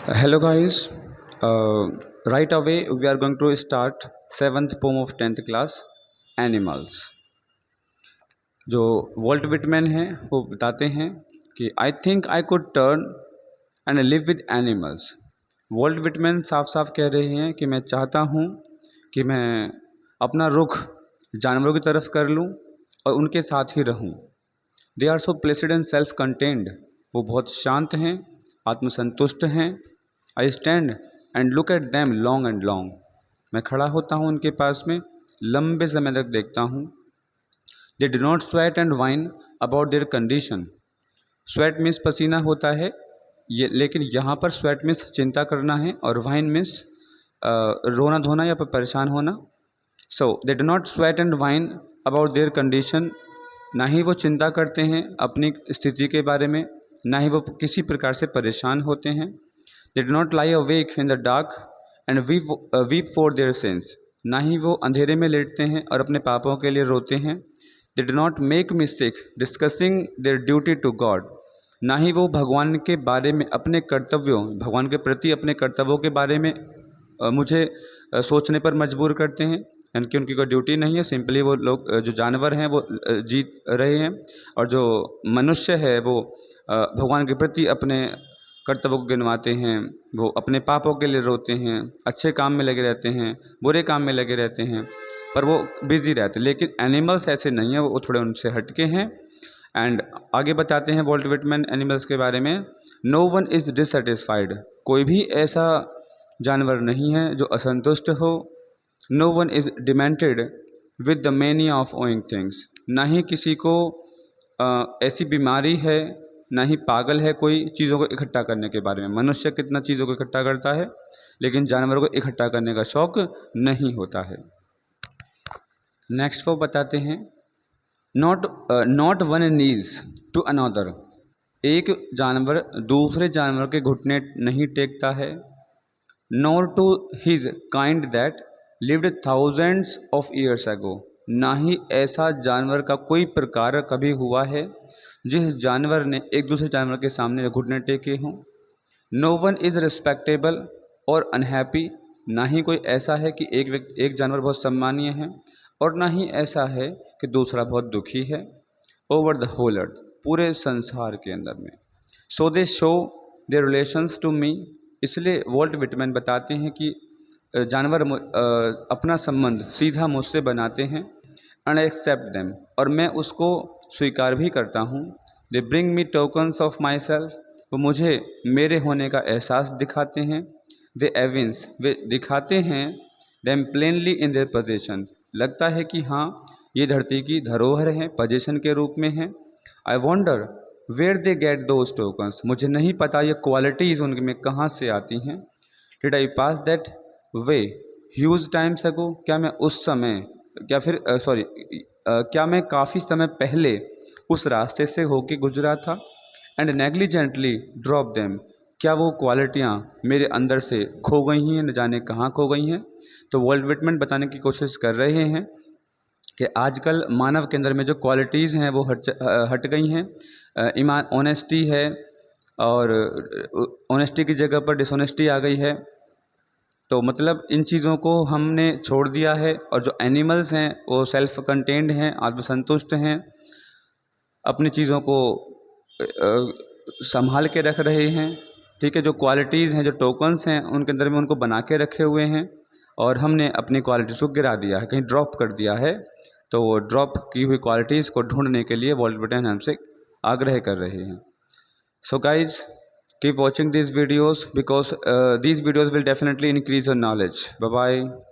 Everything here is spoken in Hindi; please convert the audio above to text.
Hello guys, right away we are going to start 7th poem of 10th class Animals। जो वॉल्ट विटमैन हैं वो बताते हैं कि I think I could turn and live with animals. Walt Whitman साफ साफ कह रहे हैं कि मैं चाहता हूँ कि मैं अपना रुख जानवरों की तरफ कर लूँ और उनके साथ ही रहूँ। They are so placid and self contained, वो बहुत शांत हैं, आत्मसंतुष्ट हैं। I stand and look at them long and long, मैं खड़ा होता हूँ उनके पास में, लंबे समय तक देखता हूँ। दे do not sweat and whine about their condition. Sweat means पसीना होता है ये, लेकिन यहाँ पर स्वेट मीन्स चिंता करना है और वाइन मीन्स रोना धोना या परेशान होना। So they do not sweat and whine about their condition, ना ही वो चिंता करते हैं अपनी स्थिति के बारे में, ना ही वो किसी प्रकार से परेशान होते हैं। They do not lie awake in the dark and weep for their since, ना ही वो अंधेरे में लेटते हैं और अपने पापों के लिए रोते हैं। They do not make mistake discussing their duty to God, ना ही वो भगवान के बारे में अपने कर्तव्यों, भगवान के प्रति अपने कर्तव्यों के बारे में मुझे सोचने पर मजबूर करते हैं, यानी कि उनकी कोई ड्यूटी नहीं है। सिंपली वो लोग जो जानवर हैं वो जी रहे हैं, और जो मनुष्य है वो भगवान के प्रति अपने कर्तव्यों को गिनवाते हैं। वो अपने पापों के लिए रोते हैं, अच्छे काम में लगे रहते हैं, बुरे काम में लगे रहते हैं, पर वो बिज़ी रहते हैं। लेकिन एनिमल्स ऐसे नहीं हैं, वो थोड़े उनसे हटके हैं। एंड आगे बताते हैं वॉल्ट विटमैन एनिमल्स के बारे में, नो वन इज़ डिससेटिस्फाइड, कोई भी ऐसा जानवर नहीं है जो असंतुष्ट हो। No one is demented with the mania of owing things, ना ही किसी को ऐसी बीमारी है, ना ही पागल है कोई चीज़ों को इकट्ठा करने के बारे में। मनुष्य कितना चीज़ों को इकट्ठा करता है, लेकिन जानवरों को इकट्ठा करने का शौक़ नहीं होता है। नेक्स्ट वो बताते हैं, not one kneels to another, एक जानवर दूसरे जानवर के घुटने नहीं टेकता है। Nor to his kind that lived thousands of years ago, ना ही ऐसा जानवर का कोई प्रकार कभी हुआ है जिस जानवर ने एक दूसरे जानवर के सामने घुटने टेके हों। नो वन इज़ रिस्पेक्टेबल और अनहैप्पी, ना ही कोई ऐसा है कि एक जानवर बहुत सम्मानीय है और ना ही ऐसा है कि दूसरा बहुत दुखी है। ओवर द होल अर्थ, पूरे संसार के अंदर में। So they show their relations to me, इसलिए वॉल्ट विटमैन बताते हैं कि जानवर अपना संबंध सीधा मुझसे बनाते हैं। एंड आई एक्सेप्ट देम, और मैं उसको स्वीकार भी करता हूँ। They bring me tokens of my self, वो मुझे मेरे होने का एहसास दिखाते हैं। दे एविंस, वे दिखाते हैं them plainly in their position, लगता है कि हाँ ये धरती की धरोहर है, पोजीशन के रूप में है। I wonder where they get those tokens, मुझे नहीं पता ये क्वालिटीज़ उनमें कहाँ से आती हैं। Did I pass that way huge times ago, क्या मैं उस समय क्या मैं काफ़ी समय पहले उस रास्ते से होके गुजरा था। एंड नेग्लिजेंटली ड्रॉप देम, क्या वो क्वालिटियाँ मेरे अंदर से खो गई हैं, न जाने कहाँ खो गई हैं। तो वॉल्ट विटमैन बताने की कोशिश कर रहे हैं कि आजकल मानव के अंदर में जो क्वालिटीज़ हैं वो हट गई हैं। ईमान, ऑनेस्टी है, और ऑनेस्टी की जगह पर डिसऑनेस्टी आ गई है। तो मतलब इन चीज़ों को हमने छोड़ दिया है, और जो एनिमल्स हैं वो सेल्फ कंटेन्ड हैं, आत्मसंतुष्ट हैं, अपनी चीज़ों को संभाल के रख रहे हैं। ठीक है, जो क्वालिटीज़ हैं, जो टोकन्स हैं, उनके अंदर में उनको बना के रखे हुए हैं, और हमने अपनी क्वालिटीज़ को गिरा दिया है, कहीं ड्रॉप कर दिया है। तो वो ड्रॉप की हुई क्वालिटीज़ को ढूंढने के लिए वॉल्ट विटमैन हमसे आग्रह कर रहे हैं। So guys, keep watching these videos because these videos will definitely increase your knowledge. Bye bye.